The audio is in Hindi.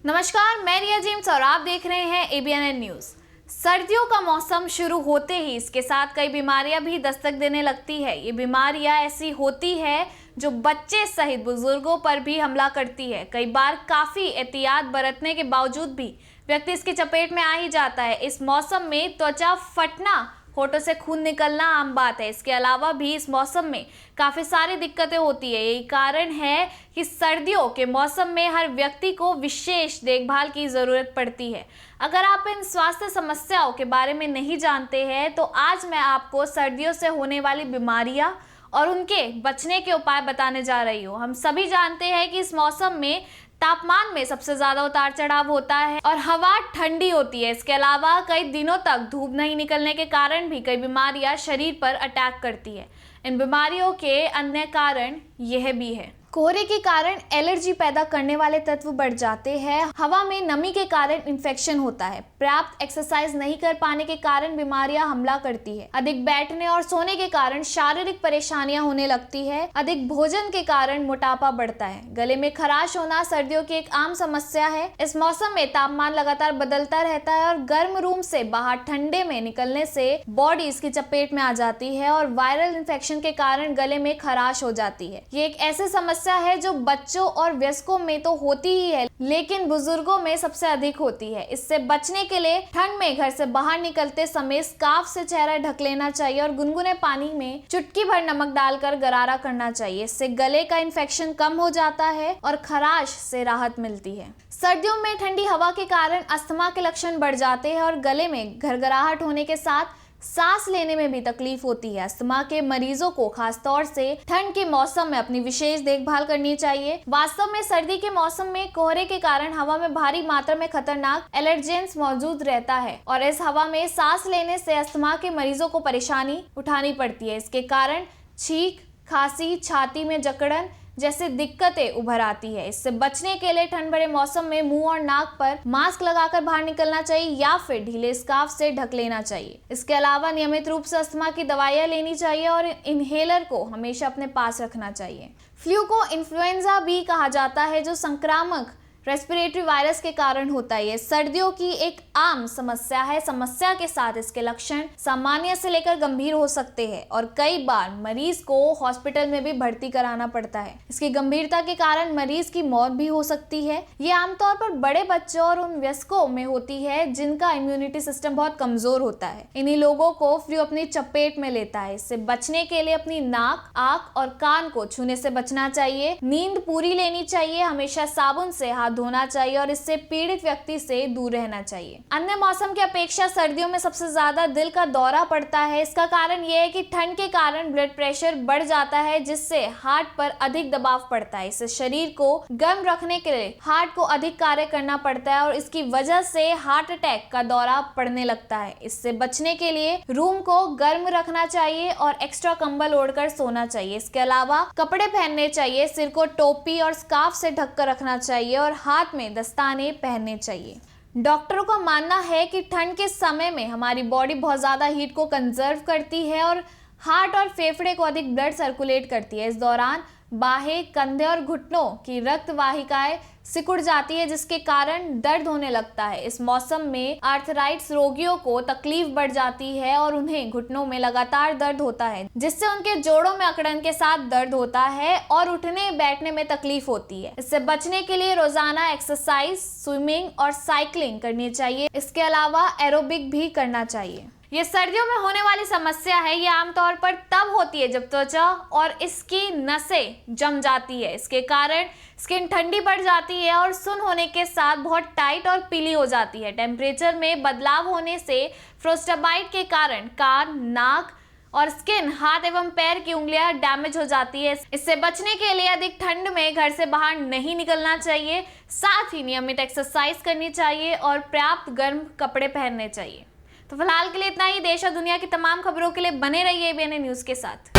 नमस्कार, मैं रिया जेम्स और आप देख रहे हैं ABNN न्यूज। सर्दियों का मौसम शुरू होते ही इसके साथ कई बीमारियां भी दस्तक देने लगती है। ये बीमारियां ऐसी होती है जो बच्चे सहित बुजुर्गों पर भी हमला करती है। कई बार काफी एहतियात बरतने के बावजूद भी व्यक्ति इसकी चपेट में आ ही जाता है। इस मौसम में त्वचा फटना, होठों से खून निकलना आम बात है। इसके अलावा भी इस मौसम में काफ़ी सारी दिक्कतें होती है। यही कारण है कि सर्दियों के मौसम में हर व्यक्ति को विशेष देखभाल की ज़रूरत पड़ती है। अगर आप इन स्वास्थ्य समस्याओं के बारे में नहीं जानते हैं तो आज मैं आपको सर्दियों से होने वाली बीमारियां और उनके बचने के उपाय बताने जा रही हूँ। हम सभी जानते हैं कि इस मौसम में तापमान में सबसे ज्यादा उतार चढ़ाव होता है और हवा ठंडी होती है। इसके अलावा कई दिनों तक धूप नहीं निकलने के कारण भी कई बीमारियां शरीर पर अटैक करती है। इन बीमारियों के अन्य कारण यह भी है। कोहरे के कारण एलर्जी पैदा करने वाले तत्व बढ़ जाते हैं। हवा में नमी के कारण इन्फेक्शन होता है। पर्याप्त एक्सरसाइज नहीं कर पाने के कारण बीमारियां हमला करती है। अधिक बैठने और सोने के कारण शारीरिक परेशानियां होने लगती है। अधिक भोजन के कारण मोटापा बढ़ता है। गले में खराश होना सर्दियों की एक आम समस्या है। इस मौसम में तापमान लगातार बदलता रहता है और गर्म रूम से बाहर ठंडे में निकलने से बॉडी इसकी चपेट में आ जाती है और वायरल इन्फेक्शन के कारण गले में खराश हो जाती है। ये एक ऐसी समस्या है जो बच्चों और वयस्कों में तो होती ही है, लेकिन बुजुर्गों में सबसे अधिक होती है। इससे बचने के लिए ठंड में घर से बाहर निकलते समय स्कार्फ से चेहरा ढक लेना चाहिए और गुनगुने पानी में चुटकी भर नमक डालकर गरारा करना चाहिए। इससे गले का इन्फेक्शन कम हो जाता है और खराश से राहत मिलती है। सर्दियों में ठंडी हवा के कारण अस्थमा के लक्षण बढ़ जाते हैं और गले में घरघराहट होने के साथ सांस लेने में भी तकलीफ होती है। अस्थमा के मरीजों को खास तौर से ठंड के मौसम में अपनी विशेष देखभाल करनी चाहिए। वास्तव में सर्दी के मौसम में कोहरे के कारण हवा में भारी मात्रा में खतरनाक एलर्जेंस मौजूद रहता है और इस हवा में सांस लेने से अस्थमा के मरीजों को परेशानी उठानी पड़ती है। इसके कारण छींक, खांसी, छाती में जकड़न जैसे दिक्कतें उभर आती है। इससे बचने के लिए ठंड भरे मौसम में मुंह और नाक पर मास्क लगाकर बाहर निकलना चाहिए या फिर ढीले स्कार्फ से ढक लेना चाहिए। इसके अलावा नियमित रूप से अस्थमा की दवाइयां लेनी चाहिए और इनहेलर को हमेशा अपने पास रखना चाहिए। फ्लू को इन्फ्लुएंजा भी कहा जाता है, जो संक्रामक रेस्पिरेटरी वायरस के कारण होता है। सर्दियों की एक आम समस्या है। समस्या के साथ इसके लक्षण सामान्य से लेकर गंभीर हो सकते हैं और कई बार मरीज को हॉस्पिटल में भी भर्ती कराना पड़ता है। इसकी गंभीरता के कारण मरीज की मौत भी हो सकती है। ये आमतौर पर बड़े बच्चों और उन वयस्कों में होती है जिनका इम्यूनिटी सिस्टम बहुत कमजोर होता है। इन्हीं लोगों को फ्लू अपनी चपेट में लेता है। इससे बचने के लिए अपनी नाक, आंख और कान को छूने से बचना चाहिए। नींद पूरी लेनी चाहिए। हमेशा साबुन से हाथ धोना चाहिए और इससे पीड़ित व्यक्ति से दूर रहना चाहिए। अन्य मौसम की अपेक्षा सर्दियों में सबसे ज्यादा दिल का दौरा पड़ता है। इसका कारण यह है कि ठंड के कारण ब्लड प्रेशर बढ़ जाता है, जिससे हार्ट पर अधिक दबाव पड़ता है। इससे शरीर को गर्म रखने के लिए हार्ट को अधिक कार्य करना पड़ता है और इसकी वजह से हार्ट अटैक का दौरा पड़ने लगता है। इससे बचने के लिए रूम को गर्म रखना चाहिए और एक्स्ट्रा कंबल ओढ़कर सोना चाहिए। इसके अलावा कपड़े पहनने चाहिए। सिर को टोपी और स्कार्फ से ढक कर रखना चाहिए और हाथ में दस्ताने पहनने चाहिए। डॉक्टरों का मानना है कि ठंड के समय में हमारी बॉडी बहुत ज़्यादा हीट को कंजर्व करती है और हार्ट और फेफड़े को अधिक ब्लड सर्कुलेट करती है। इस दौरान बाहें, कंधे और घुटनों की रक्त वाहिकाएं सिकुड़ जाती है, जिसके कारण दर्द होने लगता है। इस मौसम में आर्थराइटिस रोगियों को तकलीफ बढ़ जाती है और उन्हें घुटनों में लगातार दर्द होता है, जिससे उनके जोड़ों में अकड़न के साथ दर्द होता है और उठने बैठने में तकलीफ होती है। इससे बचने के लिए रोजाना एक्सरसाइज, स्विमिंग और साइकिलिंग करनी चाहिए। इसके अलावा एरोबिक भी करना चाहिए। ये सर्दियों में होने वाली समस्या है। ये आमतौर पर तब होती है जब त्वचा और इसकी नसें जम जाती है। इसके कारण स्किन ठंडी पड़ जाती है और सुन्न होने के साथ बहुत टाइट और पीली हो जाती है। टेम्परेचर में बदलाव होने से फ्रोस्टबाइट के कारण कान, नाक और स्किन, हाथ एवं पैर की उंगलियां डैमेज हो जाती है। इससे बचने के लिए अधिक ठंड में घर से बाहर नहीं निकलना चाहिए। साथ ही नियमित एक्सरसाइज करनी चाहिए और पर्याप्त गर्म कपड़े पहनने चाहिए। तो फिलहाल के लिए इतना ही। देश और दुनिया की तमाम खबरों के लिए बने रहिए ABNN न्यूज के साथ।